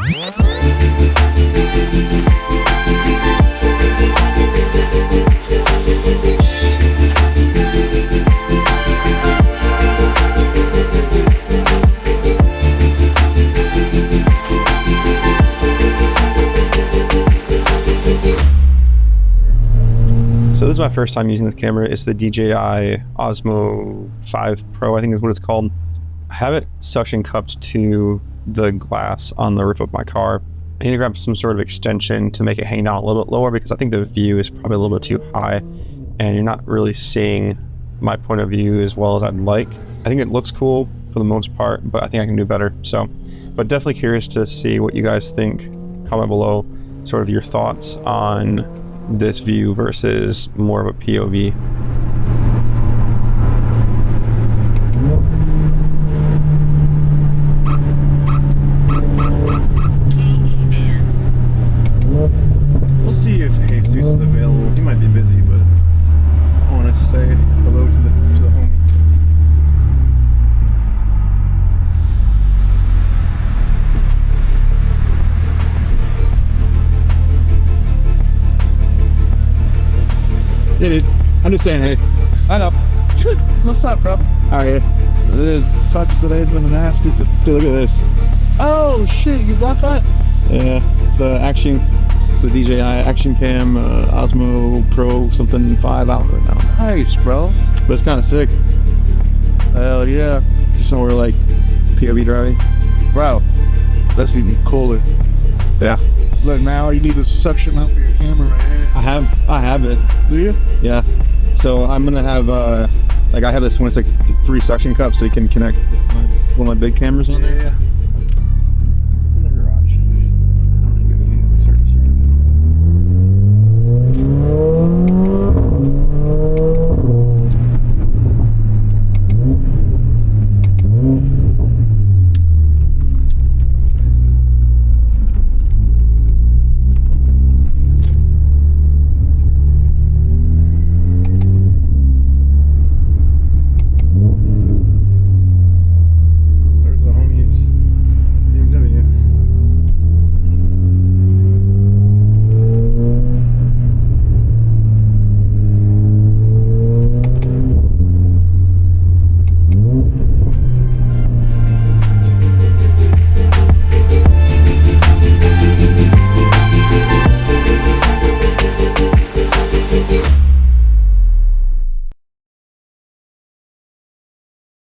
So this is my first time using this camera. It's the DJI Osmo 5 Pro, I think is what it's called. I have it suction cupped to the glass on the roof of my car. I need to grab some sort of extension to make it hang down a little bit lower because I think the view is probably a little bit too high and you're not really seeing my point of view as well as I'd like. I think it looks cool for the most part, but I think I can do better. So, but definitely curious to see what you guys think. Comment below sort of your thoughts on this view versus more of a POV. We'll see if Jesus is available. He might be busy, but I want to say hello to the homie. Yeah, dude. I'm just saying, hey. I know. What's up, bro? Alright. Fuck, today's been an ass. Dude, look at this. Oh, shit. You got that? Yeah. The Action. It's the DJI Action Cam Osmo Pro something 5 out right now. Nice, bro. But it's kind of sick. Hell yeah. Just when we're like POV driving. Bro, that's even cooler. Yeah. Look, now you need to suction up your camera right here. I have it. Do you? Yeah. So I'm gonna have like I have this one. It's like 3 suction cups, so you can connect one of my big cameras on there. Yeah.